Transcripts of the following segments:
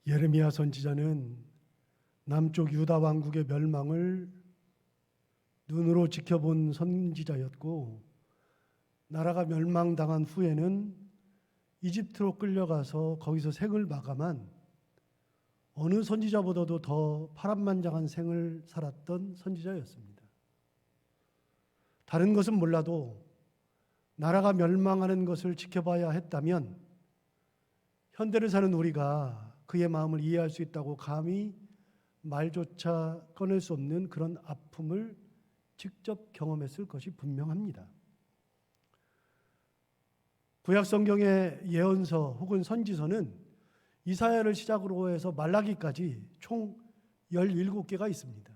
예레미야 선지자는 남쪽 유다 왕국의 멸망을 눈으로 지켜본 선지자였고, 나라가 멸망당한 후에는 이집트로 끌려가서 거기서 생을 마감한 어느 선지자보다도 더 파란만장한 생을 살았던 선지자였습니다. 다른 것은 몰라도 나라가 멸망하는 것을 지켜봐야 했다면 현대를 사는 우리가 그의 마음을 이해할 수 있다고 감히 말조차 꺼낼 수 없는 그런 아픔을 직접 경험했을 것이 분명합니다. 구약 성경의 예언서 혹은 선지서는 이사야를 시작으로 해서 말라기까지 총 17개가 있습니다.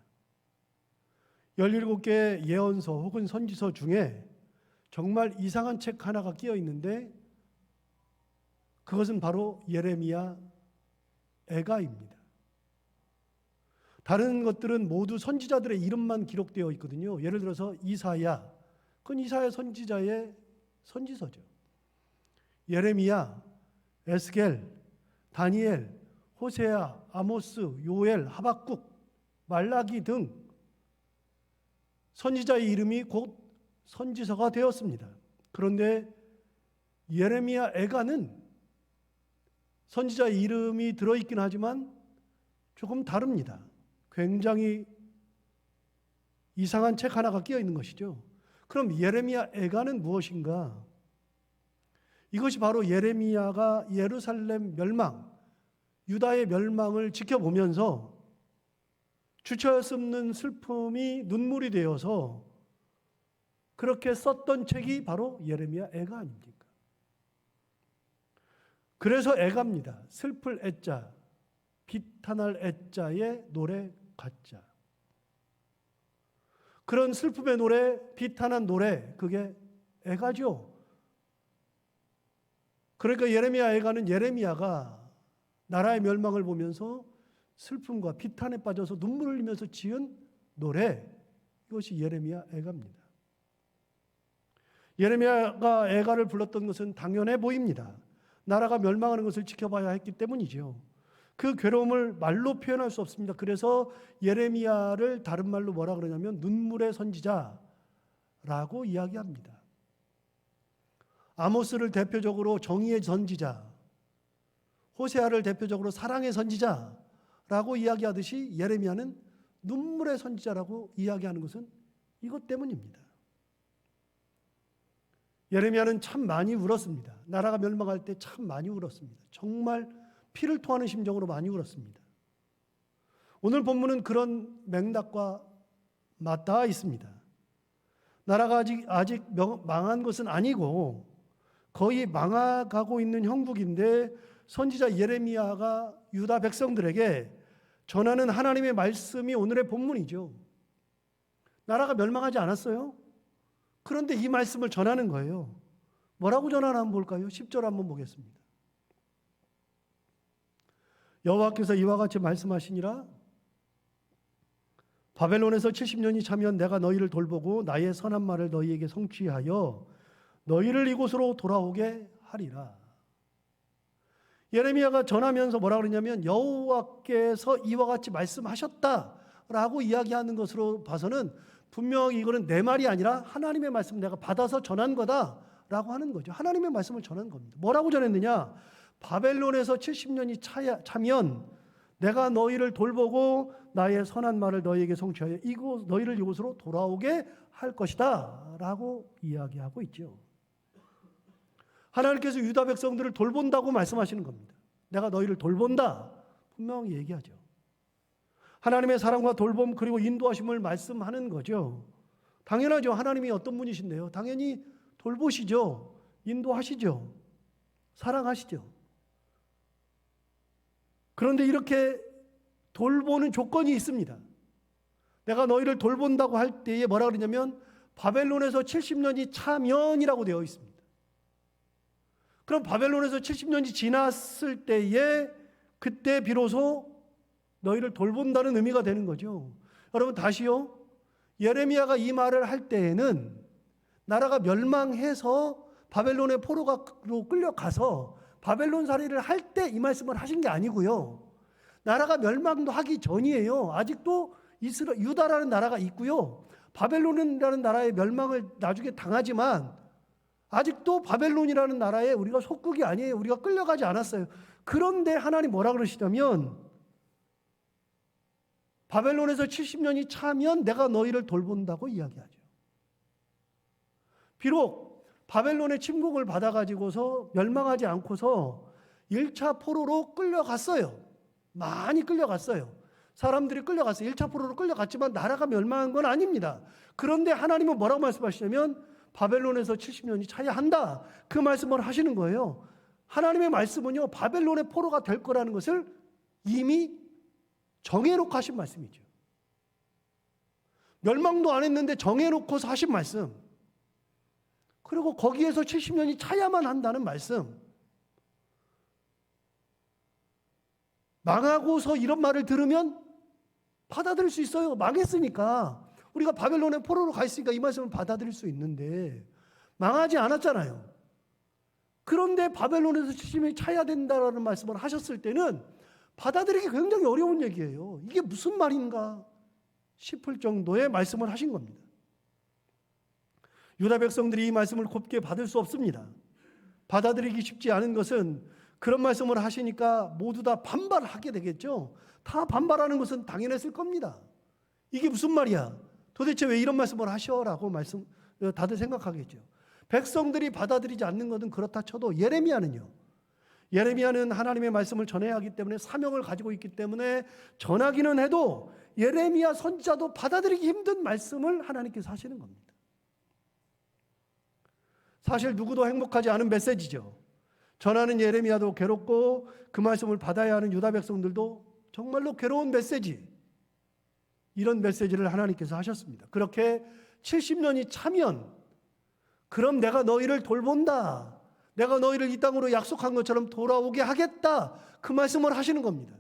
17개의 예언서 혹은 선지서 중에 정말 이상한 책 하나가 끼어 있는데 그것은 바로 예레미야 애가입니다. 다른 것들은 모두 선지자들의 이름만 기록되어 있거든요. 예를 들어서 이사야, 그건 이사야 선지자의 선지서죠. 예레미야, 에스겔, 다니엘, 호세아, 아모스, 요엘, 하박국, 말라기 등 선지자의 이름이 곧 선지서가 되었습니다. 그런데 예레미야 애가는 선지자의 이름이 들어있긴 하지만 조금 다릅니다. 굉장히 이상한 책 하나가 끼어 있는 것이죠. 그럼 예레미야 애가는 무엇인가? 이것이 바로 예레미야가 예루살렘 멸망, 유다의 멸망을 지켜보면서 주체할 수 없는 슬픔이 눈물이 되어서 그렇게 썼던 책이 바로 예레미야 애가 아닙니까? 그래서 애가입니다. 슬플 애자, 비탄할 애자의 노래 가짜. 그런 슬픔의 노래, 비탄한 노래, 그게 애가죠. 그러니까 예레미야 애가는 예레미야가 나라의 멸망을 보면서 슬픔과 비탄에 빠져서 눈물을 흘리면서 지은 노래, 이것이 예레미야 애가입니다. 예레미야가 애가를 불렀던 것은 당연해 보입니다. 나라가 멸망하는 것을 지켜봐야 했기 때문이죠. 그 괴로움을 말로 표현할 수 없습니다. 그래서 예레미야를 다른 말로 뭐라 그러냐면 눈물의 선지자라고 이야기합니다. 아모스를 대표적으로 정의의 선지자, 호세아를 대표적으로 사랑의 선지자라고 이야기하듯이 예레미야는 눈물의 선지자라고 이야기하는 것은 이것 때문입니다. 예레미야는 참 많이 울었습니다. 나라가 멸망할 때 참 많이 울었습니다. 정말 피를 토하는 심정으로 많이 울었습니다. 오늘 본문은 그런 맥락과 맞닿아 있습니다. 나라가 아직 망한 것은 아니고 거의 망해가고 있는 형국인데 선지자 예레미야가 유다 백성들에게 전하는 하나님의 말씀이 오늘의 본문이죠. 나라가 멸망하지 않았어요. 그런데 이 말씀을 전하는 거예요. 뭐라고 전하나 한번 볼까요? 10절 한번 보겠습니다. 여호와께서 이와 같이 말씀하시니라. 바벨론에서 70년이 차면 내가 너희를 돌보고 나의 선한 말을 너희에게 성취하여 너희를 이곳으로 돌아오게 하리라. 예레미야가 전하면서 뭐라 그러냐면 여호와께서 이와 같이 말씀하셨다라고 이야기하는 것으로 봐서는 분명히 이거는 내 말이 아니라 하나님의 말씀 내가 받아서 전한 거다라고 하는 거죠. 하나님의 말씀을 전한 겁니다. 뭐라고 전했느냐? 바벨론에서 70년이 차면 내가 너희를 돌보고 나의 선한 말을 너희에게 성취하여 너희를 이곳으로 돌아오게 할 것이다 라고 이야기하고 있죠. 하나님께서 유다 백성들을 돌본다고 말씀하시는 겁니다. 내가 너희를 돌본다 분명히 얘기하죠. 하나님의 사랑과 돌봄 그리고 인도하심을 말씀하는 거죠. 당연하죠. 하나님이 어떤 분이신데요? 당연히 돌보시죠. 인도하시죠. 사랑하시죠. 그런데 이렇게 돌보는 조건이 있습니다. 내가 너희를 돌본다고 할 때에 뭐라 그러냐면 바벨론에서 70년이 차면이라고 되어 있습니다. 그럼 바벨론에서 70년이 지났을 때에 그때 비로소 너희를 돌본다는 의미가 되는 거죠. 여러분 다시요. 예레미야가 이 말을 할 때에는 나라가 멸망해서 바벨론의 포로로 끌려가서 바벨론 살이를 할 때 이 말씀을 하신 게 아니고요. 나라가 멸망도 하기 전이에요. 아직도 유다라는 나라가 있고요. 바벨론이라는 나라의 멸망을 나중에 당하지만 아직도 바벨론이라는 나라에 우리가 속국이 아니에요. 우리가 끌려가지 않았어요. 그런데 하나님 뭐라 그러시냐면 바벨론에서 70년이 차면 내가 너희를 돌본다고 이야기하죠. 비록 바벨론의 침공을 받아가지고서 멸망하지 않고서 1차 포로로 끌려갔어요. 많이 끌려갔어요. 사람들이 끌려갔어요. 1차 포로로 끌려갔지만 나라가 멸망한 건 아닙니다. 그런데 하나님은 뭐라고 말씀하시냐면 바벨론에서 70년이 차야 한다. 그 말씀을 하시는 거예요. 하나님의 말씀은요, 바벨론의 포로가 될 거라는 것을 이미 정해놓고 하신 말씀이죠. 멸망도 안 했는데 정해놓고서 하신 말씀. 그리고 거기에서 70년이 차야만 한다는 말씀. 망하고서 이런 말을 들으면 받아들일 수 있어요. 망했으니까. 우리가 바벨론의 포로로 가 있으니까 이 말씀을 받아들일 수 있는데 망하지 않았잖아요. 그런데 바벨론에서 70년이 차야 된다라는 말씀을 하셨을 때는 받아들이기 굉장히 어려운 얘기예요. 이게 무슨 말인가 싶을 정도의 말씀을 하신 겁니다. 유다 백성들이 이 말씀을 곱게 받을 수 없습니다. 받아들이기 쉽지 않은 것은 그런 말씀을 하시니까 모두 다 반발하게 되겠죠. 다 반발하는 것은 당연했을 겁니다. 이게 무슨 말이야? 도대체 왜 이런 말씀을 하셔라고 다들 생각하겠죠. 백성들이 받아들이지 않는 것은 그렇다 쳐도 예레미야는 하나님의 말씀을 전해야 하기 때문에 사명을 가지고 있기 때문에 전하기는 해도 예레미야 선지자도 받아들이기 힘든 말씀을 하나님께서 하시는 겁니다. 사실 누구도 행복하지 않은 메시지죠. 전하는 예레미야도 괴롭고 그 말씀을 받아야 하는 유다 백성들도 정말로 괴로운 메시지. 이런 메시지를 하나님께서 하셨습니다. 그렇게 70년이 차면 그럼 내가 너희를 돌본다. 내가 너희를 이 땅으로 약속한 것처럼 돌아오게 하겠다. 그 말씀을 하시는 겁니다.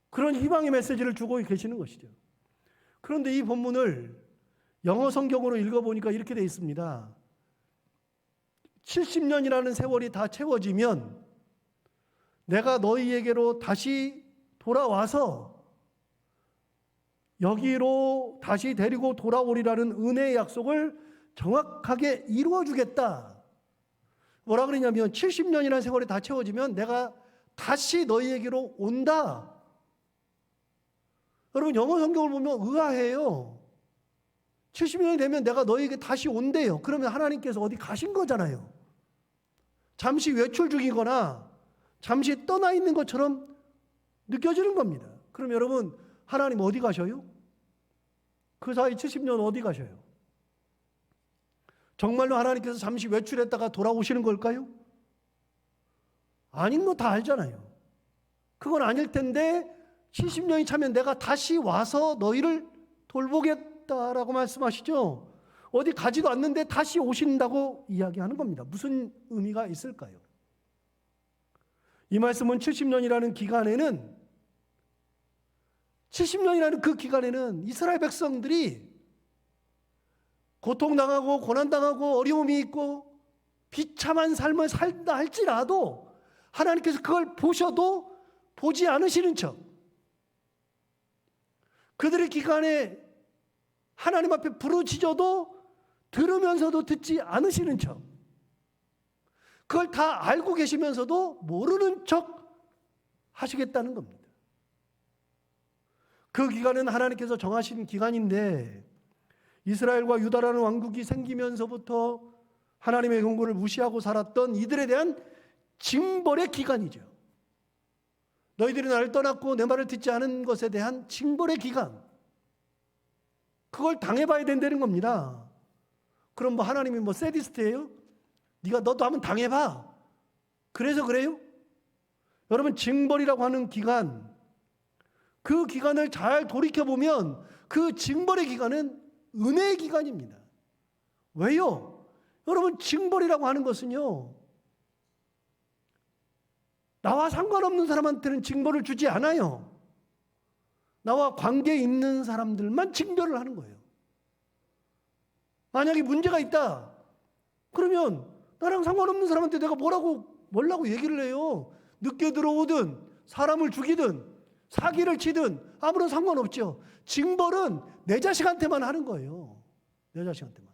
그런 희망의 메시지를 주고 계시는 것이죠. 그런데 이 본문을 영어 성경으로 읽어보니까 이렇게 되어 있습니다. 70년이라는 세월이 다 채워지면 내가 너희에게로 다시 돌아와서 여기로 다시 데리고 돌아오리라는 은혜의 약속을 정확하게 이루어주겠다. 뭐라 그러냐면 70년이라는 세월이 다 채워지면 내가 다시 너희에게로 온다. 여러분 영어 성경을 보면 의아해요. 70년이 되면 내가 너희에게 다시 온대요. 그러면 하나님께서 어디 가신 거잖아요. 잠시 외출 중이거나 잠시 떠나 있는 것처럼 느껴지는 겁니다. 그럼 여러분 하나님 어디 가셔요? 그 사이 70년 어디 가셔요? 정말로 하나님께서 잠시 외출했다가 돌아오시는 걸까요? 아닌 거 다 알잖아요. 그건 아닐 텐데 70년이 차면 내가 다시 와서 너희를 돌보겠다라고 말씀하시죠. 어디 가지도 않는데 다시 오신다고 이야기하는 겁니다. 무슨 의미가 있을까요? 이 말씀은 70년이라는 그 기간에는 이스라엘 백성들이 고통당하고 고난당하고 어려움이 있고 비참한 삶을 살다 할지라도 하나님께서 그걸 보셔도 보지 않으시는 척, 그들의 기간에 하나님 앞에 부르짖어도 들으면서도 듣지 않으시는 척, 그걸 다 알고 계시면서도 모르는 척 하시겠다는 겁니다. 그 기간은 하나님께서 정하신 기간인데 이스라엘과 유다라는 왕국이 생기면서부터 하나님의 경고를 무시하고 살았던 이들에 대한 징벌의 기간이죠. 너희들이 나를 떠났고 내 말을 듣지 않은 것에 대한 징벌의 기간, 그걸 당해봐야 된다는 겁니다. 그럼 뭐 하나님이 뭐 세디스트예요? 네가 너도 한번 당해봐. 그래서 그래요? 여러분 징벌이라고 하는 기간, 그 기간을 잘 돌이켜보면 그 징벌의 기간은 은혜의 기간입니다. 왜요? 여러분 징벌이라고 하는 것은요, 나와 상관없는 사람한테는 징벌을 주지 않아요. 나와 관계 있는 사람들만 징벌을 하는 거예요. 만약에 문제가 있다 그러면 나랑 상관없는 사람한테 내가 뭐라고 얘기를 해요? 늦게 들어오든 사람을 죽이든 사기를 치든 아무런 상관없죠. 징벌은 내 자식한테만 하는 거예요. 내 자식한테만.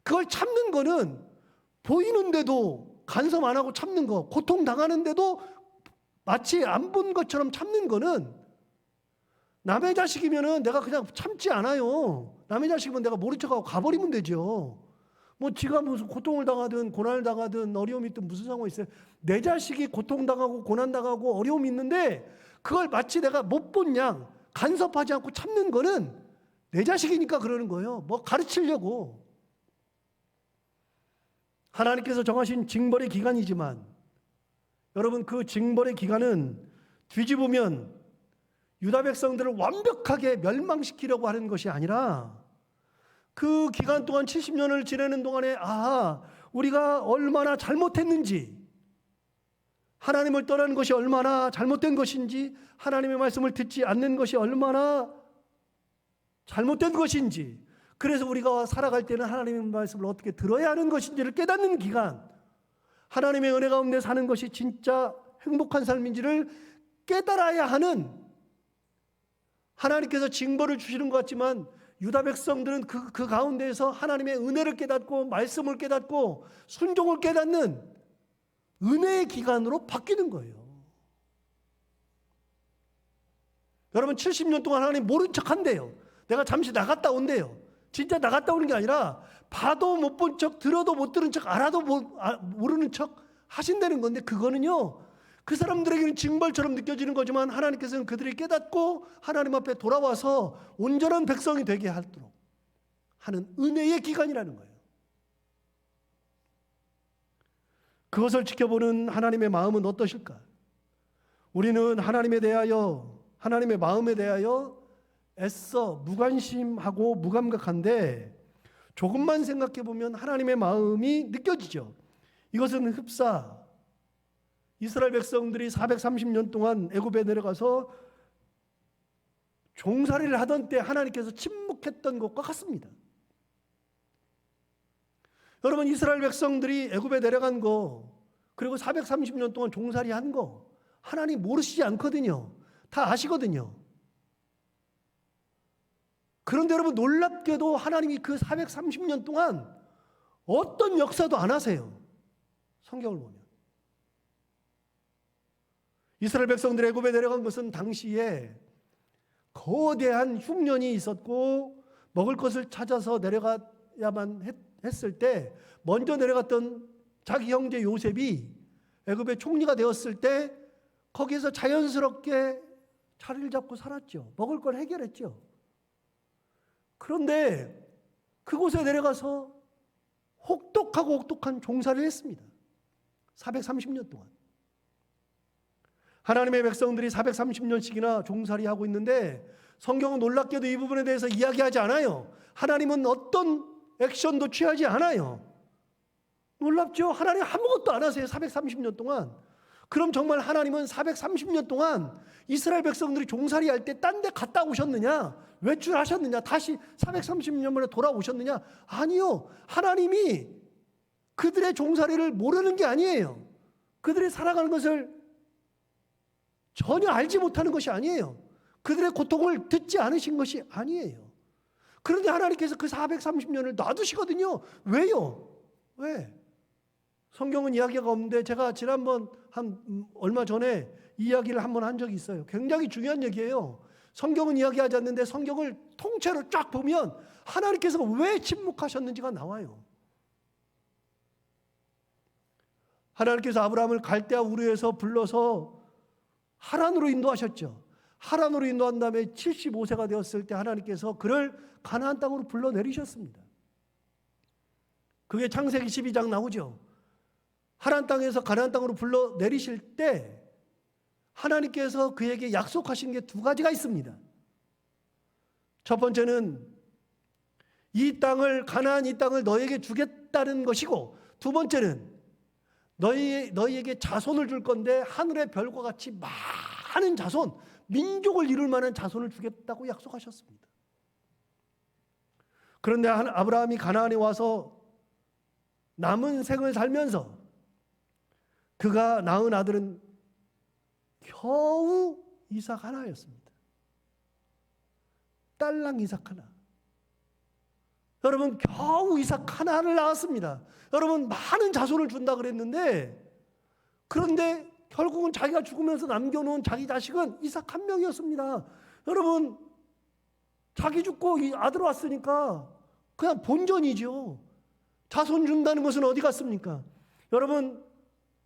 그걸 참는 거는 보이는데도 간섭 안 하고 참는 거, 고통당하는데도 마치 안 본 것처럼 참는 거는 남의 자식이면은 내가 그냥 참지 않아요. 남의 자식이면 내가 모른 척하고 가버리면 되죠. 뭐 지가 무슨 고통을 당하든 고난을 당하든 어려움이 있든 무슨 상관이 있어요. 내 자식이 고통당하고 고난당하고 어려움이 있는데 그걸 마치 내가 못 본 양 간섭하지 않고 참는 거는 내 자식이니까 그러는 거예요. 뭐 가르치려고. 하나님께서 정하신 징벌의 기간이지만 여러분 그 징벌의 기간은 뒤집으면 유다 백성들을 완벽하게 멸망시키려고 하는 것이 아니라 그 기간 동안 70년을 지내는 동안에 우리가 얼마나 잘못했는지, 하나님을 떠나는 것이 얼마나 잘못된 것인지, 하나님의 말씀을 듣지 않는 것이 얼마나 잘못된 것인지, 그래서 우리가 살아갈 때는 하나님의 말씀을 어떻게 들어야 하는 것인지를 깨닫는 기간, 하나님의 은혜 가운데 사는 것이 진짜 행복한 삶인지를 깨달아야 하는, 하나님께서 징벌을 주시는 것 같지만 유다 백성들은 그 가운데에서 하나님의 은혜를 깨닫고 말씀을 깨닫고 순종을 깨닫는 은혜의 기간으로 바뀌는 거예요. 여러분 70년 동안 하나님 모른 척 한대요. 내가 잠시 나갔다 온대요. 진짜 나갔다 오는 게 아니라 봐도 못 본 척, 들어도 못 들은 척, 알아도 모르는 척 하신다는 건데, 그거는요 그 사람들에게는 징벌처럼 느껴지는 거지만 하나님께서는 그들이 깨닫고 하나님 앞에 돌아와서 온전한 백성이 되게 하도록 하는 은혜의 기간이라는 거예요. 그것을 지켜보는 하나님의 마음은 어떠실까? 우리는 하나님에 대하여, 하나님의 마음에 대하여 애써 무관심하고 무감각한데 조금만 생각해 보면 하나님의 마음이 느껴지죠. 이것은 흡사 이스라엘 백성들이 430년 동안 애굽에 내려가서 종살이를 하던 때 하나님께서 침묵했던 것과 같습니다. 여러분 이스라엘 백성들이 애굽에 내려간 거, 그리고 430년 동안 종살이 한 거 하나님 모르시지 않거든요. 다 아시거든요. 그런데 여러분 놀랍게도 하나님이 그 430년 동안 어떤 역사도 안 하세요. 성경을 보면 이스라엘 백성들이 애굽에 내려간 것은 당시에 거대한 흉년이 있었고 먹을 것을 찾아서 내려가야만 했을 때 먼저 내려갔던 자기 형제 요셉이 애굽의 총리가 되었을 때 거기에서 자연스럽게 자리를 잡고 살았죠. 먹을 걸 해결했죠. 그런데 그곳에 내려가서 혹독한 종살이를 했습니다. 430년 동안. 하나님의 백성들이 430년씩이나 종살이하고 있는데 성경은 놀랍게도 이 부분에 대해서 이야기하지 않아요. 하나님은 어떤 액션도 취하지 않아요. 놀랍죠? 하나님 아무것도 안 하세요. 430년 동안. 그럼 정말 하나님은 430년 동안 이스라엘 백성들이 종살이할 때 딴 데 갔다 오셨느냐? 외출하셨느냐? 다시 430년 만에 돌아오셨느냐? 아니요. 하나님이 그들의 종살이를 모르는 게 아니에요. 그들이 살아가는 것을 전혀 알지 못하는 것이 아니에요. 그들의 고통을 듣지 않으신 것이 아니에요. 그런데 하나님께서 그 430년을 놔두시거든요. 왜요? 왜? 성경은 이야기가 없는데 제가 지난번 얼마 전에 이야기를 한번 한 적이 있어요. 굉장히 중요한 얘기예요. 성경은 이야기하지 않는데 성경을 통째로 쫙 보면 하나님께서 왜 침묵하셨는지가 나와요. 하나님께서 아브라함을 갈대아 우르에서 불러서 하란으로 인도하셨죠. 하란으로 인도한 다음에 75세가 되었을 때 하나님께서 그를 가나안 땅으로 불러내리셨습니다. 그게 창세기 12장 나오죠. 하란 땅에서 가나안 땅으로 불러내리실 때 하나님께서 그에게 약속하신 게 두 가지가 있습니다. 첫 번째는 이 땅을, 가나안 이 땅을 너에게 주겠다는 것이고, 두 번째는 너희에게 자손을 줄 건데 하늘의 별과 같이 많은 자손, 민족을 이룰 만한 자손을 주겠다고 약속하셨습니다. 그런데 아브라함이 가나안에 와서 남은 생을 살면서 그가 낳은 아들은 겨우 이삭 하나였습니다. 딸랑 이삭 하나. 여러분, 겨우 이삭 하나를 낳았습니다. 여러분, 많은 자손을 준다 그랬는데, 그런데 결국은 자기가 죽으면서 남겨놓은 자기 자식은 이삭 한 명이었습니다. 여러분, 자기 죽고 이 아들 왔으니까 그냥 본전이죠. 자손 준다는 것은 어디 갔습니까? 여러분,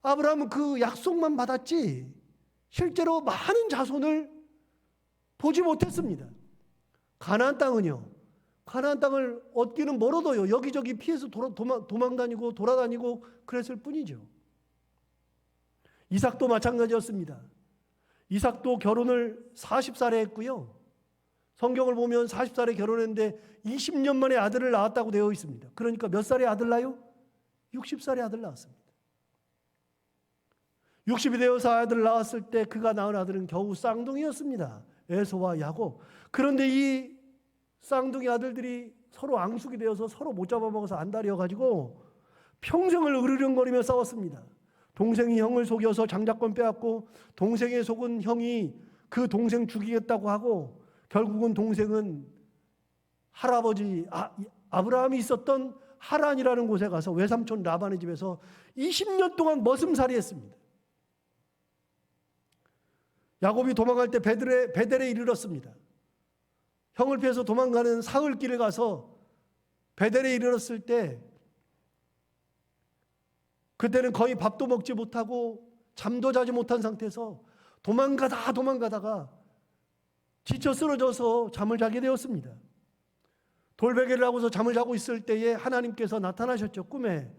아브라함은 그 약속만 받았지 실제로 많은 자손을 보지 못했습니다. 가나안 땅은요, 가나안 땅을 얻기는 멀어도요, 여기저기 피해서 도망다니고 돌아다니고 그랬을 뿐이죠. 이삭도 마찬가지였습니다. 이삭도 결혼을 40살에 했고요. 성경을 보면 40살에 결혼했는데 20년 만에 아들을 낳았다고 되어 있습니다. 그러니까 몇 살에 아들 낳아요? 60살에 아들 낳았습니다. 60이 되어서 아들을 낳았을 때 그가 낳은 아들은 겨우 쌍둥이였습니다. 에서와 야곱. 그런데 이 쌍둥이 아들들이 서로 앙숙이 되어서 서로 못 잡아먹어서 안달이어가지고 평생을 으르렁거리며 싸웠습니다. 동생이 형을 속여서 장자권 빼앗고 동생의 속은 형이 그 동생 죽이겠다고 하고 결국은 동생은 할아버지 아브라함이 있었던 하란이라는 곳에 가서 외삼촌 라반의 집에서 20년 동안 머슴살이 했습니다. 야곱이 도망갈 때 베델에 이르렀습니다. 형을 피해서 도망가는 사흘길을 가서 베델에 이르렀을 때 그때는 거의 밥도 먹지 못하고 잠도 자지 못한 상태에서 도망가다가 지쳐 쓰러져서 잠을 자게 되었습니다. 돌베개를 하고서 잠을 자고 있을 때에 하나님께서 나타나셨죠. 꿈에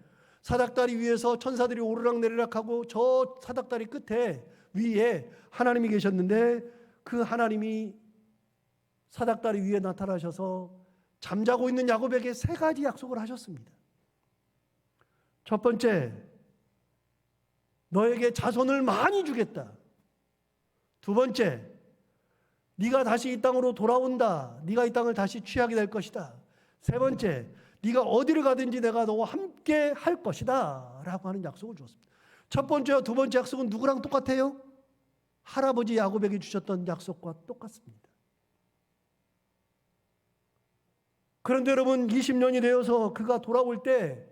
사닥다리 위에서 천사들이 오르락내리락하고 저 사닥다리 끝에 위에 하나님이 계셨는데 그 하나님이 사닥다리 위에 나타나셔서 잠자고 있는 야곱에게 3가지 약속을 하셨습니다. 첫 번째, 너에게 자손을 많이 주겠다. 두 번째, 네가 다시 이 땅으로 돌아온다. 네가 이 땅을 다시 취하게 될 것이다. 세 번째, 네가 어디를 가든지 내가 너와 함께 할 것이다 라고 하는 약속을 주었습니다. 첫 번째와 두 번째 약속은 누구랑 똑같아요? 할아버지 야곱에게 주셨던 약속과 똑같습니다. 그런데 여러분, 20년이 되어서 그가 돌아올 때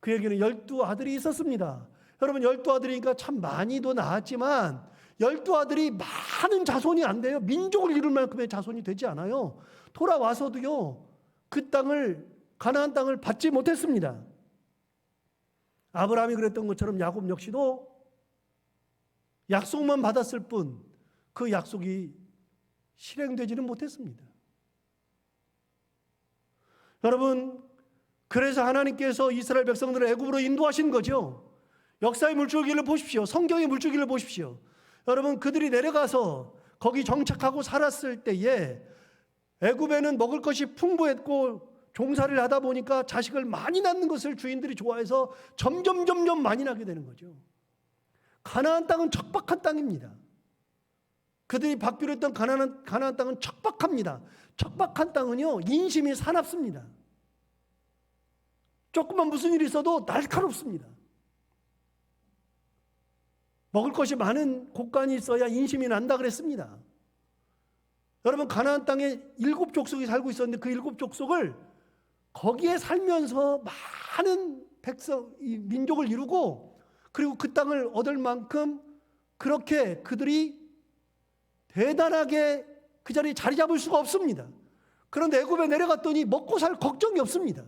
그에게는 12아들이 있었습니다. 여러분, 12아들이니까 참 많이도 낳았지만 12아들이 많은 자손이 안 돼요. 민족을 이룰 만큼의 자손이 되지 않아요. 돌아와서도요, 그 땅을, 가나안 땅을 받지 못했습니다. 아브라함이 그랬던 것처럼 야곱 역시도 약속만 받았을 뿐 그 약속이 실행되지는 못했습니다. 여러분, 그래서 하나님께서 이스라엘 백성들을 애굽으로 인도하신 거죠. 역사의 물줄기를 보십시오. 성경의 물줄기를 보십시오. 여러분, 그들이 내려가서 거기 정착하고 살았을 때에 애굽에는 먹을 것이 풍부했고 종살이를 하다 보니까 자식을 많이 낳는 것을 주인들이 좋아해서 점점 많이 나게 되는 거죠. 가나안 땅은 척박한 땅입니다. 그들이 받기로 했던 가나안 땅은 척박합니다. 척박한 땅은요, 인심이 사납습니다. 조금만 무슨 일이 있어도 날카롭습니다. 먹을 것이 많은 곳간이 있어야 인심이 난다 그랬습니다. 여러분, 가나안 땅에 7족속이 살고 있었는데 그 7족속을 거기에 살면서 많은 민족을 이루고 그리고 그 땅을 얻을 만큼 그렇게 그들이 대단하게 그 자리에 자리 잡을 수가 없습니다. 그런데 애굽에 내려갔더니 먹고 살 걱정이 없습니다.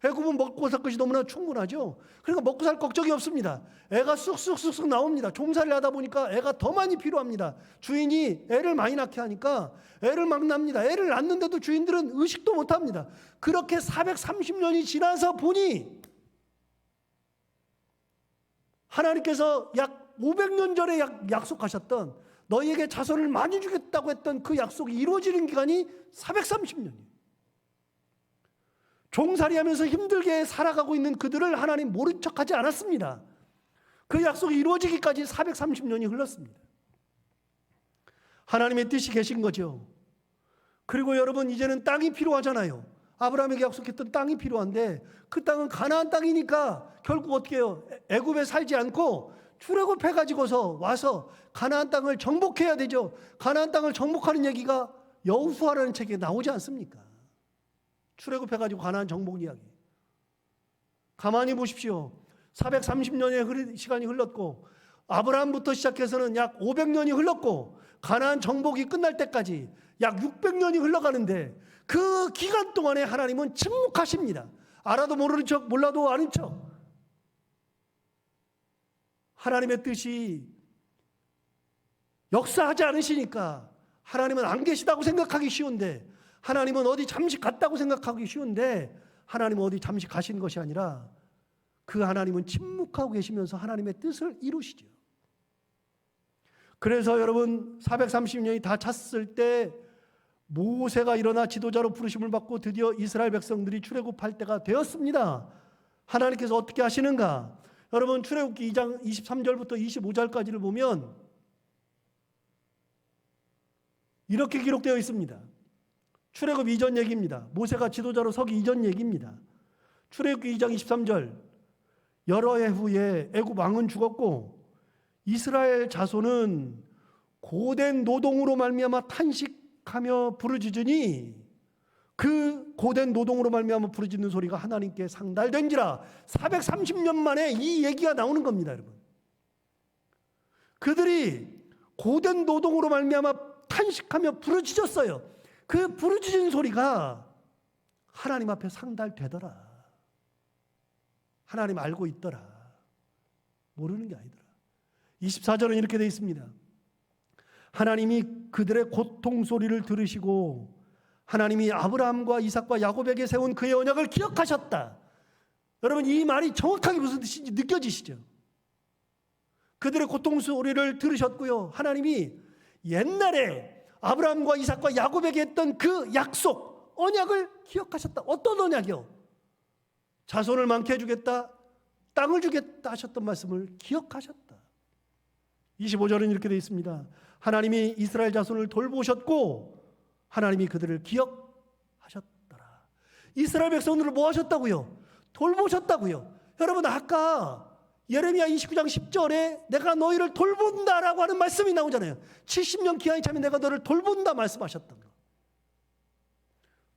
애굽은 먹고 살 것이 너무나 충분하죠. 그러니까 먹고 살 걱정이 없습니다. 애가 쑥쑥 나옵니다. 종살이를 하다 보니까 애가 더 많이 필요합니다. 주인이 애를 많이 낳게 하니까 애를 막 낳습니다. 애를 낳는데도 주인들은 의식도 못합니다. 그렇게 430년이 지나서 보니 하나님께서 약 500년 전에 약속하셨던 너희에게 자손을 많이 주겠다고 했던 그 약속이 이루어지는 기간이 430년이에요. 종살이하면서 힘들게 살아가고 있는 그들을 하나님 모른 척하지 않았습니다. 그 약속이 이루어지기까지 430년이 흘렀습니다. 하나님의 뜻이 계신 거죠. 그리고 여러분, 이제는 땅이 필요하잖아요. 아브라함에게 약속했던 땅이 필요한데 그 땅은 가나안 땅이니까 결국 어떻게 해요? 애굽에 살지 않고 출애굽해가지고서 와서 가나안 땅을 정복해야 되죠. 가나안 땅을 정복하는 얘기가 여호수아라는 책에 나오지 않습니까? 출애굽해가지고 가나안 정복 이야기. 가만히 보십시오. 430년의 시간이 흘렀고 아브라함부터 시작해서는 약 500년이 흘렀고 가나안 정복이 끝날 때까지 약 600년이 흘러가는데 그 기간 동안에 하나님은 침묵하십니다. 알아도 모르는 척, 몰라도 아는 척. 하나님의 뜻이 역사하지 않으시니까 하나님은 안 계시다고 생각하기 쉬운데, 하나님은 어디 잠시 갔다고 생각하기 쉬운데, 하나님은 어디 잠시 가신 것이 아니라 그 하나님은 침묵하고 계시면서 하나님의 뜻을 이루시죠. 그래서 여러분 430년이 다 찼을 때 모세가 일어나 지도자로 부르심을 받고 드디어 이스라엘 백성들이 출애굽할 때가 되었습니다. 하나님께서 어떻게 하시는가? 여러분 출애굽기 2장 23절부터 25절까지를 보면 이렇게 기록되어 있습니다. 출애굽 이전 얘기입니다. 모세가 지도자로 서기 이전 얘기입니다. 출애굽기 2장 23절, 여러 해 후에 애굽 왕은 죽었고 이스라엘 자손은 고된 노동으로 말미암아 탄식하며 부르짖으니 그 고된 노동으로 말미암아 부르짖는 소리가 하나님께 상달된지라. 430년 만에 이 얘기가 나오는 겁니다, 여러분. 그들이 고된 노동으로 말미암아 탄식하며 부르짖었어요. 그 부르짖은 소리가 하나님 앞에 상달되더라. 하나님 알고 있더라. 모르는 게 아니더라. 24절은 이렇게 되어 있습니다. 하나님이 그들의 고통 소리를 들으시고 하나님이 아브라함과 이삭과 야곱에게 세운 그의 언약을 기억하셨다. 여러분 이 말이 정확하게 무슨 뜻인지 느껴지시죠? 그들의 고통 소리를 들으셨고요. 하나님이 옛날에 아브라함과 이삭과 야곱에게 했던 그 약속, 언약을 기억하셨다. 어떤 언약이요? 자손을 많게 해주겠다, 땅을 주겠다 하셨던 말씀을 기억하셨다. 25절은 이렇게 되어 있습니다. 하나님이 이스라엘 자손을 돌보셨고 하나님이 그들을 기억하셨더라. 이스라엘 백성들을 뭐 하셨다고요? 돌보셨다고요. 여러분 아까 예레미야 29장 10절에 내가 너희를 돌본다라고 하는 말씀이 나오잖아요. 70년 기한이 차면 내가 너를 돌본다 말씀하셨던 거.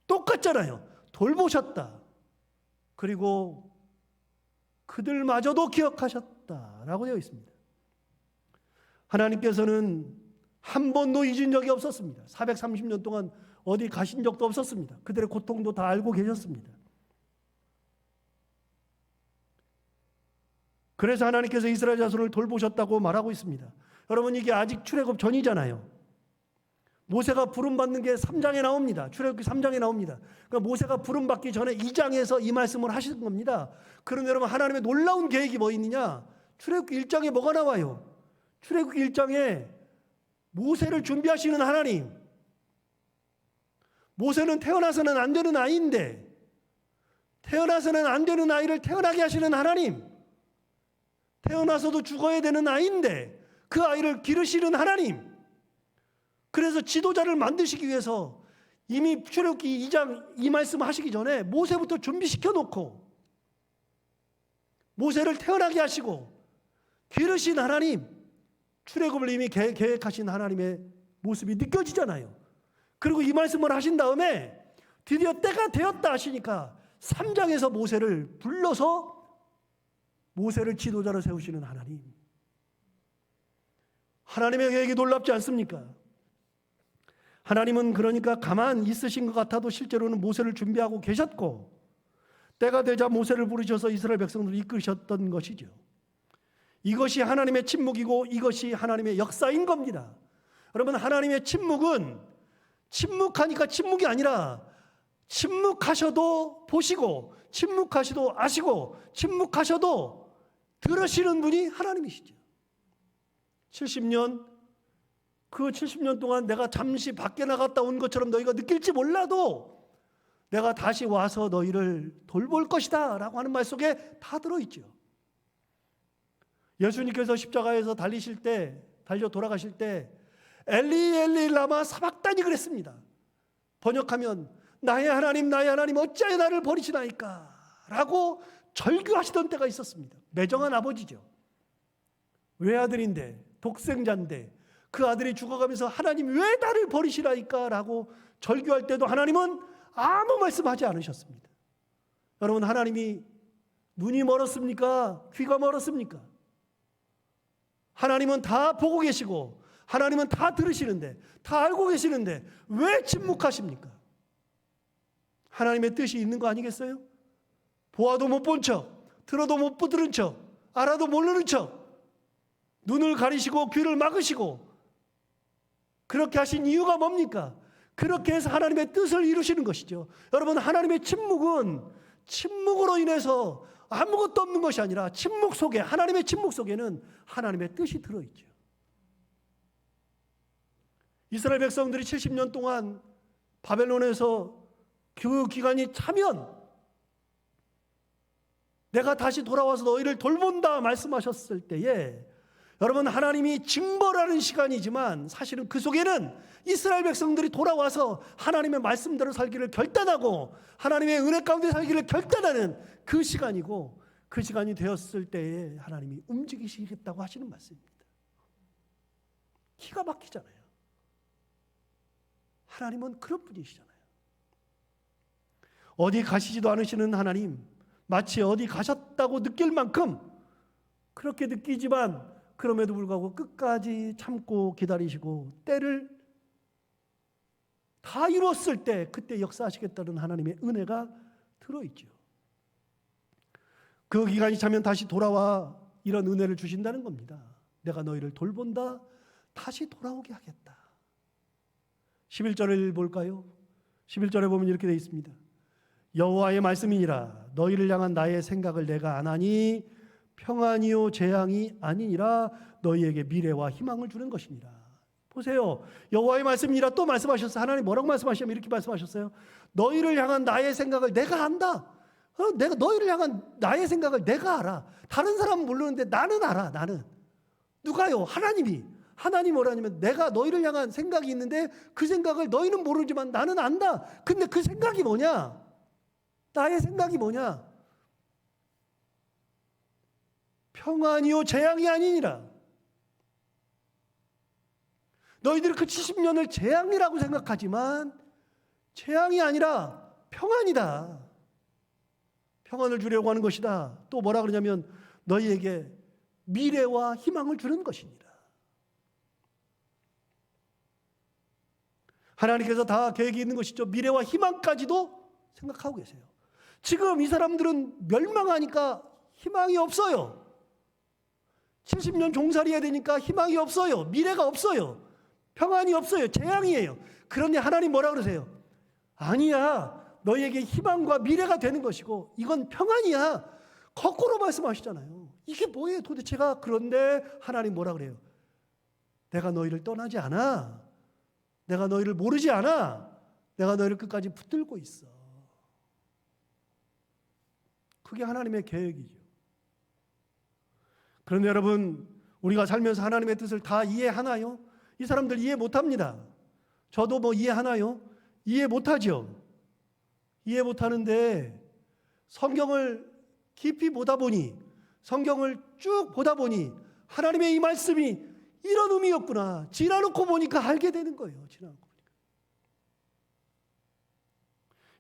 똑같잖아요. 돌보셨다. 그리고 그들마저도 기억하셨다라고 되어 있습니다. 하나님께서는 한 번도 잊은 적이 없었습니다. 430년 동안 어디 가신 적도 없었습니다. 그들의 고통도 다 알고 계셨습니다. 그래서 하나님께서 이스라엘 자손을 돌보셨다고 말하고 있습니다. 여러분 이게 아직 출애굽 전이잖아요. 모세가 부름받는 게 3장에 나옵니다. 출애굽기 3장에 나옵니다. 그러니까 모세가 부름받기 전에 2장에서 이 말씀을 하시는 겁니다. 그런데 여러분 하나님의 놀라운 계획이 뭐 있느냐? 출애굽기 1장에 뭐가 나와요? 출애굽기 1장에 모세를 준비하시는 하나님. 모세는 태어나서는 안 되는 아이인데 태어나서는 안 되는 아이를 태어나게 하시는 하나님. 태어나서도 죽어야 되는 아이인데 그 아이를 기르시는 하나님. 그래서 지도자를 만드시기 위해서 이미 출애굽기 2장 이 말씀 하시기 전에 모세부터 준비시켜 놓고 모세를 태어나게 하시고 기르신 하나님, 출애굽을 이미 계획하신 하나님의 모습이 느껴지잖아요. 그리고 이 말씀을 하신 다음에 드디어 때가 되었다 하시니까 3장에서 모세를 불러서 모세를 지도자로 세우시는 하나님. 하나님의 계획이 놀랍지 않습니까? 하나님은 그러니까 가만 있으신 것 같아도 실제로는 모세를 준비하고 계셨고 때가 되자 모세를 부르셔서 이스라엘 백성들을 이끄셨던 것이죠. 이것이 하나님의 침묵이고 이것이 하나님의 역사인 겁니다. 여러분 하나님의 침묵은 침묵하니까 침묵이 아니라 침묵하셔도 보시고 침묵하셔도 아시고 침묵하셔도 들으시는 분이 하나님이시죠. 70년 그 70년 동안 내가 잠시 밖에 나갔다 온 것처럼 너희가 느낄지 몰라도 내가 다시 와서 너희를 돌볼 것이다 라고 하는 말 속에 다 들어있죠. 예수님께서 십자가에서 달려 돌아가실 때 엘리 엘리 라마 사박다니 그랬습니다. 번역하면 나의 하나님 어찌하여 나를 버리시나이까 라고 절규하시던 때가 있었습니다. 매정한 아버지죠. 외아들인데, 독생자인데 그 아들이 죽어가면서 하나님 왜 나를 버리시라니까 라고 절규할 때도 하나님은 아무 말씀하지 않으셨습니다. 여러분, 하나님이 눈이 멀었습니까? 귀가 멀었습니까? 하나님은 다 보고 계시고 하나님은 다 들으시는데, 다 알고 계시는데 왜 침묵하십니까? 하나님의 뜻이 있는 거 아니겠어요? 보아도 못 본 척, 들어도 못 들은 척, 알아도 모르는 척, 눈을 가리시고 귀를 막으시고 그렇게 하신 이유가 뭡니까? 그렇게 해서 하나님의 뜻을 이루시는 것이죠. 여러분, 하나님의 침묵은 침묵으로 인해서 아무것도 없는 것이 아니라 침묵 속에, 하나님의 침묵 속에는 하나님의 뜻이 들어있죠. 이스라엘 백성들이 70년 동안 바벨론에서 그 기간이 차면 내가 다시 돌아와서 너희를 돌본다 말씀하셨을 때에, 여러분, 하나님이 징벌하는 시간이지만 사실은 그 속에는 이스라엘 백성들이 돌아와서 하나님의 말씀대로 살기를 결단하고 하나님의 은혜 가운데 살기를 결단하는 그 시간이고, 그 시간이 되었을 때에 하나님이 움직이시겠다고 하시는 말씀입니다. 기가 막히잖아요. 하나님은 그런 분이시잖아요. 어디 가시지도 않으시는 하나님, 마치 어디 가셨다고 느낄 만큼 그렇게 느끼지만 그럼에도 불구하고 끝까지 참고 기다리시고 때를 다 이뤘을 때 그때 역사하시겠다는 하나님의 은혜가 들어있죠. 그 기간이 차면 다시 돌아와 이런 은혜를 주신다는 겁니다. 내가 너희를 돌본다, 다시 돌아오게 하겠다. 11절을 볼까요? 11절에 보면 이렇게 되어 있습니다. 여호와의 말씀이니라. 너희를 향한 나의 생각을 내가 아나니 평안이요 재앙이 아니니라. 너희에게 미래와 희망을 주는 것이니라. 보세요. 여호와의 말씀이니라 또 말씀하셨어요. 하나님 뭐라고 말씀하시냐면 이렇게 말씀하셨어요. 너희를 향한 나의 생각을 내가 안다. 내가 너희를 향한 나의 생각을 내가 알아. 다른 사람은 모르는데 나는 알아. 나는. 누가요? 하나님이. 하나님 뭐라냐면 내가 너희를 향한 생각이 있는데 그 생각을 너희는 모르지만 나는 안다. 근데 그 생각이 뭐냐? 나의 생각이 뭐냐? 평안이요 재앙이 아니니라. 너희들이 그 70년을 재앙이라고 생각하지만 재앙이 아니라 평안이다. 평안을 주려고 하는 것이다. 또 뭐라 그러냐면 너희에게 미래와 희망을 주는 것이니라. 하나님께서 다 계획이 있는 것이죠. 미래와 희망까지도 생각하고 계세요. 지금 이 사람들은 멸망하니까 희망이 없어요. 70년 종살이해야 되니까 희망이 없어요. 미래가 없어요. 평안이 없어요. 재앙이에요. 그런데 하나님 뭐라 그러세요? 아니야. 너희에게 희망과 미래가 되는 것이고 이건 평안이야. 거꾸로 말씀하시잖아요. 이게 뭐예요 도대체가? 그런데 하나님 뭐라 그래요? 내가 너희를 떠나지 않아. 내가 너희를 모르지 않아. 내가 너희를 끝까지 붙들고 있어. 그게 하나님의 계획이죠. 그런데 여러분, 우리가 살면서 하나님의 뜻을 다 이해하나요? 이 사람들 이해 못합니다. 저도 뭐 이해하나요? 이해 못하죠. 이해 못하는데 성경을 깊이 보다 보니, 성경을 쭉 보다 보니 하나님의 이 말씀이 이런 의미였구나. 지나놓고 보니까 알게 되는 거예요. 지나놓고 보니까.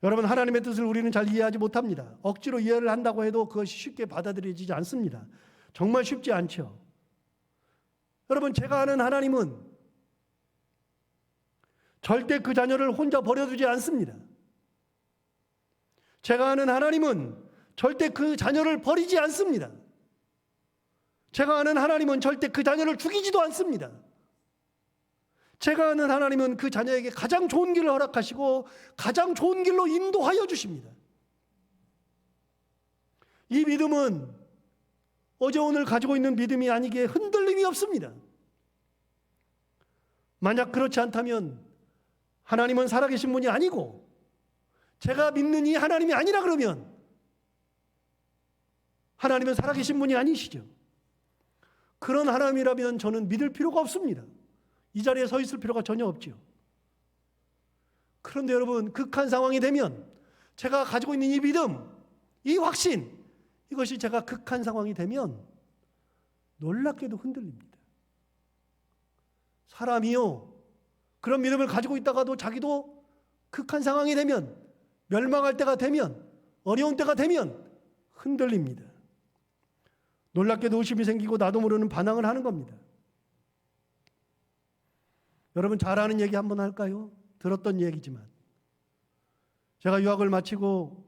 여러분, 하나님의 뜻을 우리는 잘 이해하지 못합니다. 억지로 이해를 한다고 해도 그것이 쉽게 받아들여지지 않습니다. 정말 쉽지 않죠. 여러분, 제가 아는 하나님은 절대 그 자녀를 혼자 버려두지 않습니다. 제가 아는 하나님은 절대 그 자녀를 버리지 않습니다. 제가 아는 하나님은 절대 그 자녀를 죽이지도 않습니다. 제가 아는 하나님은 그 자녀에게 가장 좋은 길을 허락하시고 가장 좋은 길로 인도하여 주십니다. 이 믿음은 어제 오늘 가지고 있는 믿음이 아니기에 흔들림이 없습니다. 만약 그렇지 않다면 하나님은 살아계신 분이 아니고 제가 믿는 이 하나님이 아니라 그러면 하나님은 살아계신 분이 아니시죠. 그런 하나님이라면 저는 믿을 필요가 없습니다. 이 자리에 서 있을 필요가 전혀 없죠. 그런데 여러분, 극한 상황이 되면 제가 가지고 있는 이 믿음, 이 확신, 이것이 제가 극한 상황이 되면 놀랍게도 흔들립니다. 사람이요, 그런 믿음을 가지고 있다가도 자기도 극한 상황이 되면, 멸망할 때가 되면, 어려운 때가 되면 흔들립니다. 놀랍게도 의심이 생기고 나도 모르는 반항을 하는 겁니다. 여러분, 잘 아는 얘기 한번 할까요? 들었던 얘기지만 제가 유학을 마치고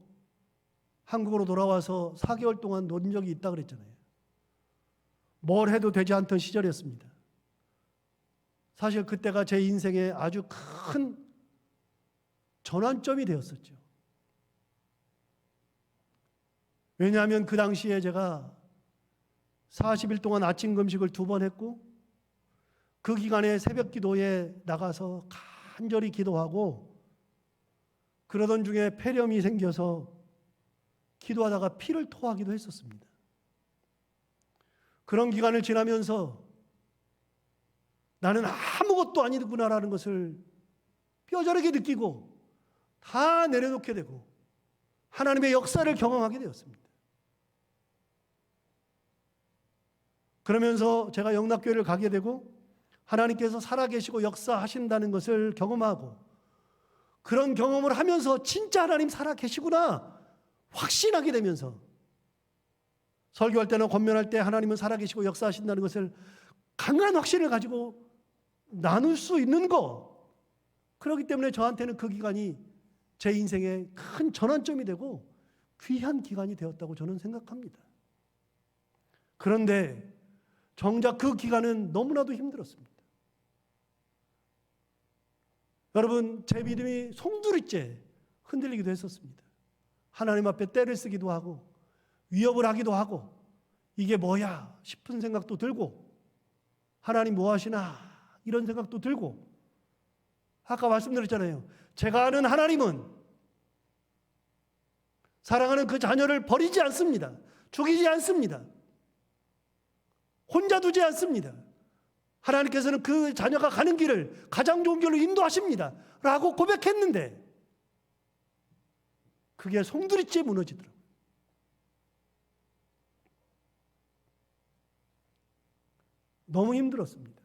한국으로 돌아와서 4개월 동안 논 적이 있다 그랬잖아요. 뭘 해도 되지 않던 시절이었습니다. 사실 그때가 제 인생에 아주 큰 전환점이 되었었죠. 왜냐하면 그 당시에 제가 40일 동안 아침 금식을 2번 했고, 그 기간에 새벽 기도에 나가서 간절히 기도하고, 그러던 중에 폐렴이 생겨서 기도하다가 피를 토하기도 했었습니다. 그런 기간을 지나면서 나는 아무것도 아니구나라는 것을 뼈저리게 느끼고 다 내려놓게 되고 하나님의 역사를 경험하게 되었습니다. 그러면서 제가 영락교회를 가게 되고 하나님께서 살아계시고 역사하신다는 것을 경험하고, 그런 경험을 하면서 진짜 하나님 살아계시구나 확신하게 되면서, 설교할 때나 권면할 때 하나님은 살아계시고 역사하신다는 것을 강한 확신을 가지고 나눌 수 있는 거, 그렇기 때문에 저한테는 그 기간이 제 인생의 큰 전환점이 되고 귀한 기간이 되었다고 저는 생각합니다. 그런데 정작 그 기간은 너무나도 힘들었습니다. 여러분, 제 믿음이 송두리째 흔들리기도 했었습니다. 하나님 앞에 떼를 쓰기도 하고 위협을 하기도 하고, 이게 뭐야 싶은 생각도 들고, 하나님 뭐 하시나 이런 생각도 들고, 아까 말씀드렸잖아요. 제가 아는 하나님은 사랑하는 그 자녀를 버리지 않습니다. 죽이지 않습니다. 혼자 두지 않습니다. 하나님께서는 그 자녀가 가는 길을 가장 좋은 길로 인도하십니다 라고 고백했는데 그게 송두리째 무너지더라고요. 너무 힘들었습니다.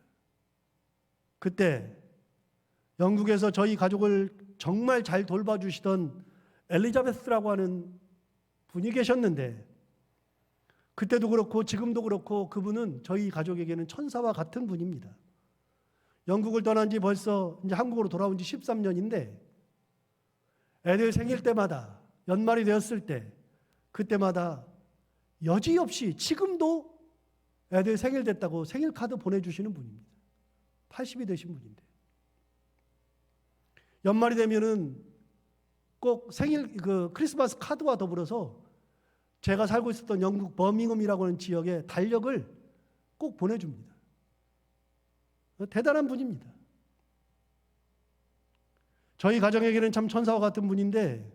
그때 영국에서 저희 가족을 정말 잘 돌봐주시던 엘리자베스라고 하는 분이 계셨는데, 그때도 그렇고 지금도 그렇고 그분은 저희 가족에게는 천사와 같은 분입니다. 영국을 떠난 지 벌써 이제 한국으로 돌아온 지 13년인데 애들 생일 때마다, 연말이 되었을 때 그때마다 여지없이 지금도 애들 생일 됐다고 생일 카드 보내주시는 분입니다. 80이 되신 분인데 연말이 되면은 꼭 생일 크리스마스 카드와 더불어서 제가 살고 있었던 영국 버밍엄이라고 하는 지역에 달력을 꼭 보내줍니다. 대단한 분입니다. 저희 가정에게는 참 천사와 같은 분인데,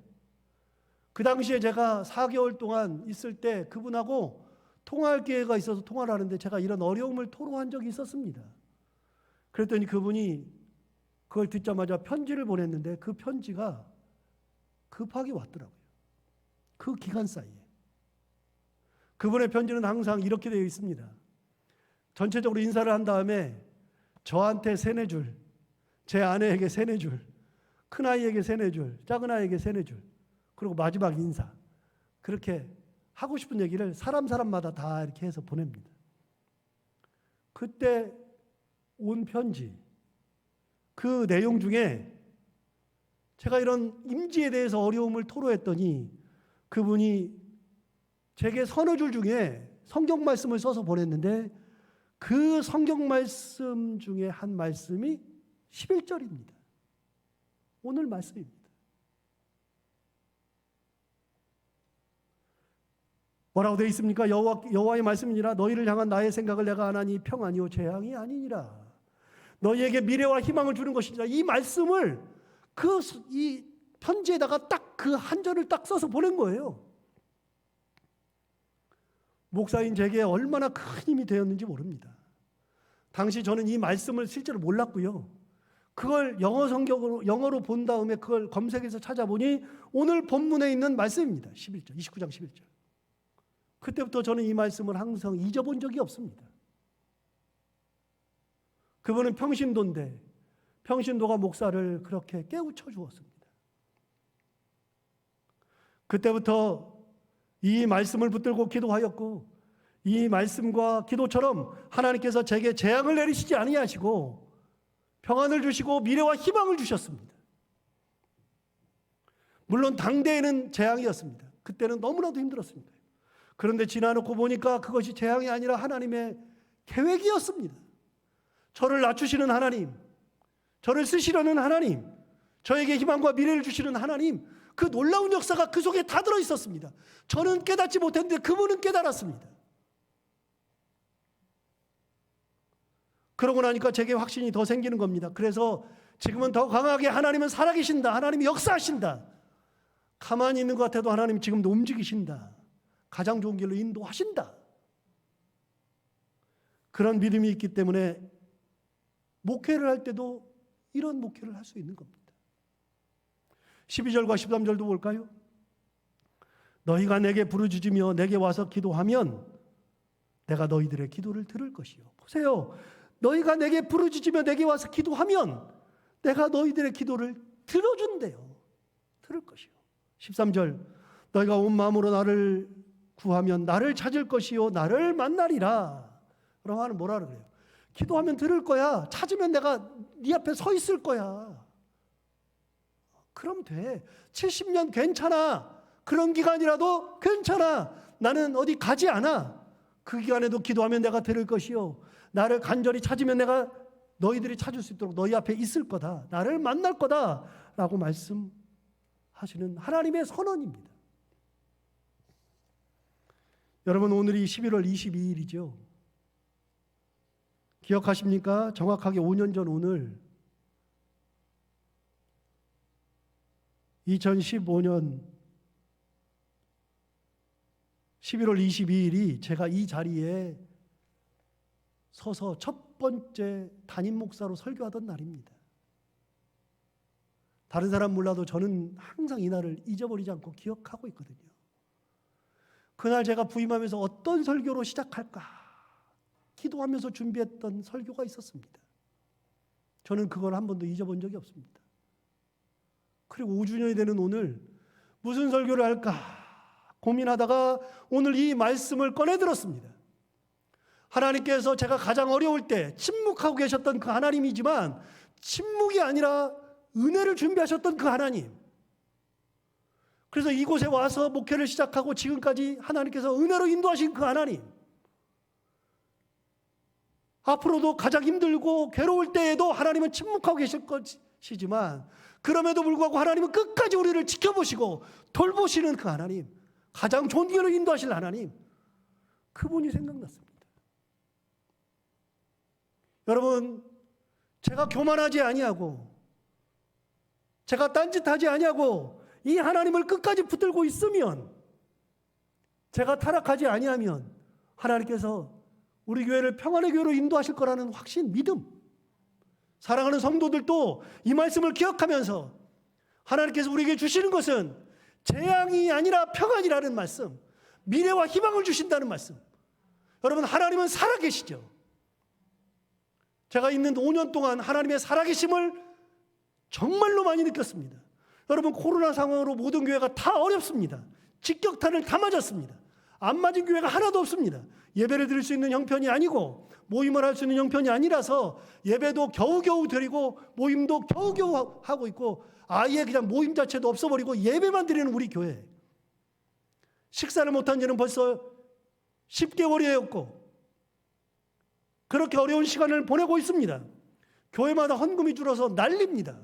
그 당시에 제가 4개월 동안 있을 때 그분하고 통화할 기회가 있어서 통화를 하는데 제가 이런 어려움을 토로한 적이 있었습니다. 그랬더니 그분이 그걸 듣자마자 편지를 보냈는데 그 편지가 급하게 왔더라고요. 그 기간 사이에. 그분의 편지는 항상 이렇게 되어 있습니다. 전체적으로 인사를 한 다음에 저한테 3-4줄, 제 아내에게 3-4줄, 큰아이에게 3-4줄, 작은아이에게 3-4줄, 그리고 마지막 인사. 그렇게 하고 싶은 얘기를 사람마다 다 이렇게 해서 보냅니다. 그때 온 편지, 그 내용 중에 제가 이런 임지에 대해서 어려움을 토로했더니 그분이 제게 3-4줄 중에 성경 말씀을 써서 보냈는데 그 성경 말씀 중에 한 말씀이 11절입니다. 오늘 말씀입니다. 뭐라고 되어 있습니까? 여호와의 말씀이니라. 너희를 향한 나의 생각을 내가 아나니 평안이요 재앙이 아니니라. 너희에게 미래와 희망을 주는 것이니라. 이 말씀을 이 편지에다가 딱 그 한 절을 딱 써서 보낸 거예요. 목사인 제게 얼마나 큰 힘이 되었는지 모릅니다. 당시 저는 이 말씀을 실제로 몰랐고요. 그걸 영어로 본 다음에 그걸 검색해서 찾아보니 오늘 본문에 있는 말씀입니다. 11절, 29장 11절. 그때부터 저는 이 말씀을 항상 잊어본 적이 없습니다. 그분은 평신도인데 평신도가 목사를 그렇게 깨우쳐 주었습니다. 그때부터 이 말씀을 붙들고 기도하였고, 이 말씀과 기도처럼 하나님께서 제게 재앙을 내리시지 아니하시고 평안을 주시고 미래와 희망을 주셨습니다. 물론 당대에는 재앙이었습니다. 그때는 너무나도 힘들었습니다. 그런데 지나놓고 보니까 그것이 재앙이 아니라 하나님의 계획이었습니다. 저를 낮추시는 하나님, 저를 쓰시려는 하나님, 저에게 희망과 미래를 주시는 하나님, 그 놀라운 역사가 그 속에 다 들어있었습니다. 저는 깨닫지 못했는데 그분은 깨달았습니다. 그러고 나니까 제게 확신이 더 생기는 겁니다. 그래서 지금은 더 강하게 하나님은 살아계신다. 하나님이 역사하신다. 가만히 있는 것 같아도 하나님 지금도 움직이신다. 가장 좋은 길로 인도하신다. 그런 믿음이 있기 때문에 목회를 할 때도 이런 목회를 할 수 있는 겁니다. 12절과 13절도 볼까요? 너희가 내게 부르짖으며 내게 와서 기도하면 내가 너희들의 기도를 들을 것이요. 보세요. 너희가 내게 부르짖으며 내게 와서 기도하면 내가 너희들의 기도를 들어준대요. 들을 것이요. 13절 너희가 온 마음으로 나를 구하면 나를 찾을 것이요 나를 만나리라. 그럼 하나님 뭐라 그래요? 기도하면 들을 거야. 찾으면 내가 네 앞에 서 있을 거야. 그럼 돼. 70년 괜찮아. 그런 기간이라도 괜찮아. 나는 어디 가지 않아. 그 기간에도 기도하면 내가 들을 것이요 나를 간절히 찾으면 내가 너희들이 찾을 수 있도록 너희 앞에 있을 거다. 나를 만날 거다. 라고 말씀하시는 하나님의 선언입니다. 여러분, 오늘이 11월 22일이죠. 기억하십니까? 정확하게 5년 전 오늘 2015년 11월 22일이 제가 이 자리에 서서 첫 번째 담임 목사로 설교하던 날입니다. 다른 사람 몰라도 저는 항상 이 날을 잊어버리지 않고 기억하고 있거든요. 그날 제가 부임하면서 어떤 설교로 시작할까 기도하면서 준비했던 설교가 있었습니다. 저는 그걸 한 번도 잊어본 적이 없습니다. 그리고 5주년이 되는 오늘 무슨 설교를 할까 고민하다가 오늘 이 말씀을 꺼내 들었습니다. 하나님께서 제가 가장 어려울 때 침묵하고 계셨던 그 하나님이지만 침묵이 아니라 은혜를 준비하셨던 그 하나님. 그래서 이곳에 와서 목회를 시작하고 지금까지 하나님께서 은혜로 인도하신 그 하나님. 앞으로도 가장 힘들고 괴로울 때에도 하나님은 침묵하고 계실 것이지만 그럼에도 불구하고 하나님은 끝까지 우리를 지켜보시고 돌보시는 그 하나님, 가장 좋은 길로 인도하실 하나님, 그분이 생각났습니다. 여러분, 제가 교만하지 아니하고 제가 딴짓하지 아니하고 이 하나님을 끝까지 붙들고 있으면, 제가 타락하지 아니하면 하나님께서 우리 교회를 평안의 교회로 인도하실 거라는 확신, 믿음. 사랑하는 성도들도 이 말씀을 기억하면서 하나님께서 우리에게 주시는 것은 재앙이 아니라 평안이라는 말씀, 미래와 희망을 주신다는 말씀. 여러분, 하나님은 살아계시죠. 제가 있는 5년 동안 하나님의 살아계심을 정말로 많이 느꼈습니다. 여러분, 코로나 상황으로 모든 교회가 다 어렵습니다. 직격탄을 다 맞았습니다. 안 맞은 교회가 하나도 없습니다. 예배를 드릴 수 있는 형편이 아니고 모임을 할 수 있는 형편이 아니라서 예배도 겨우겨우 드리고 모임도 겨우겨우 하고 있고 아예 그냥 모임 자체도 없어버리고 예배만 드리는 우리 교회. 식사를 못한 지는 벌써 10개월이었고 그렇게 어려운 시간을 보내고 있습니다. 교회마다 헌금이 줄어서 난립니다.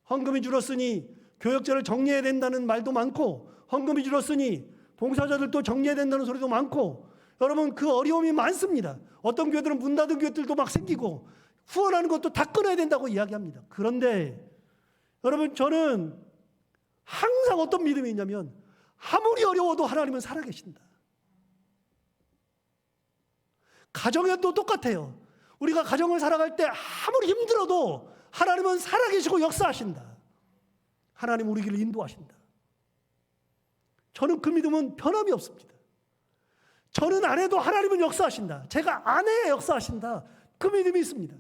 헌금이 줄었으니 교역자를 정리해야 된다는 말도 많고 헌금이 줄었으니 봉사자들도 정리해야 된다는 소리도 많고 여러분, 그 어려움이 많습니다. 어떤 교회들은 문 닫은 교회들도 막 생기고 후원하는 것도 다 끊어야 된다고 이야기합니다. 그런데 여러분, 저는 항상 어떤 믿음이 있냐면 아무리 어려워도 하나님은 살아계신다. 가정에도 똑같아요. 우리가 가정을 살아갈 때 아무리 힘들어도 하나님은 살아계시고 역사하신다. 하나님 우리 길을 인도하신다. 저는 그 믿음은 변함이 없습니다. 저는 안 해도 하나님은 역사하신다. 제가 안 해야 역사하신다. 그 믿음이 있습니다.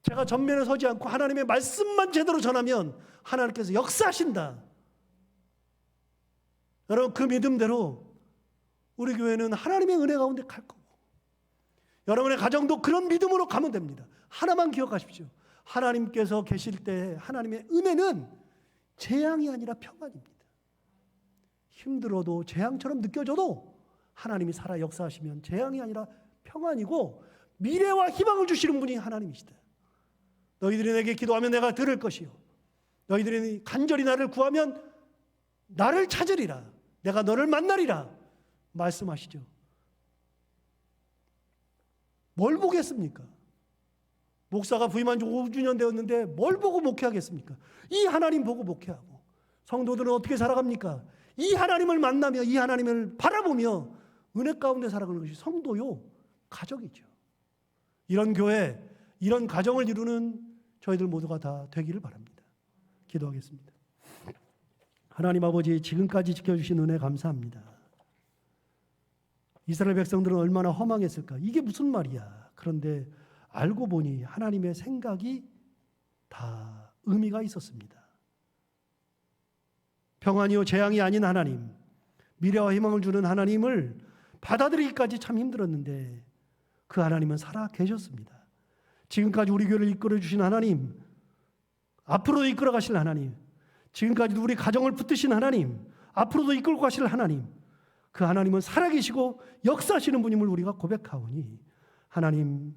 제가 전면에 서지 않고 하나님의 말씀만 제대로 전하면 하나님께서 역사하신다. 여러분, 그 믿음대로 우리 교회는 하나님의 은혜 가운데 갈 거고, 여러분의 가정도 그런 믿음으로 가면 됩니다. 하나만 기억하십시오. 하나님께서 계실 때 하나님의 은혜는 재앙이 아니라 평안입니다. 힘들어도 재앙처럼 느껴져도 하나님이 살아 역사하시면 재앙이 아니라 평안이고, 미래와 희망을 주시는 분이 하나님이시다. 너희들이 내게 기도하면 내가 들을 것이요, 너희들이 간절히 나를 구하면 나를 찾으리라, 내가 너를 만나리라 말씀하시죠. 뭘 보겠습니까? 목사가 부임한 지 5주년 되었는데 뭘 보고 목회하겠습니까? 이 하나님 보고 목회하고, 성도들은 어떻게 살아갑니까? 이 하나님을 만나며, 이 하나님을 바라보며 은혜 가운데 살아가는 것이 성도요, 가정이죠. 이런 교회, 이런 가정을 이루는 저희들 모두가 다 되기를 바랍니다. 기도하겠습니다. 하나님 아버지, 지금까지 지켜주신 은혜 감사합니다. 이스라엘 백성들은 얼마나 허망했을까? 이게 무슨 말이야? 그런데 알고 보니 하나님의 생각이 다 의미가 있었습니다. 평안이요 재앙이 아닌 하나님, 미래와 희망을 주는 하나님을 받아들이기까지 참 힘들었는데 그 하나님은 살아 계셨습니다. 지금까지 우리 교회를 이끌어 주신 하나님, 앞으로도 이끌어 가실 하나님, 지금까지도 우리 가정을 붙드신 하나님, 앞으로도 이끌고 가실 하나님, 그 하나님은 살아계시고 역사하시는 분임을 우리가 고백하오니, 하나님,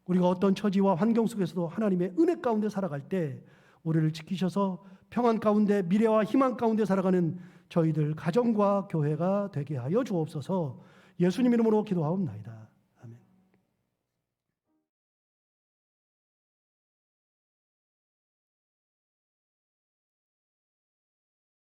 우리가 어떤 처지와 환경 속에서도 하나님의 은혜 가운데 살아갈 때 우리를 지키셔서 평안 가운데, 미래와 희망 가운데 살아가는 저희들 가정과 교회가 되게 하여 주옵소서. 예수님 이름으로 기도하옵나이다.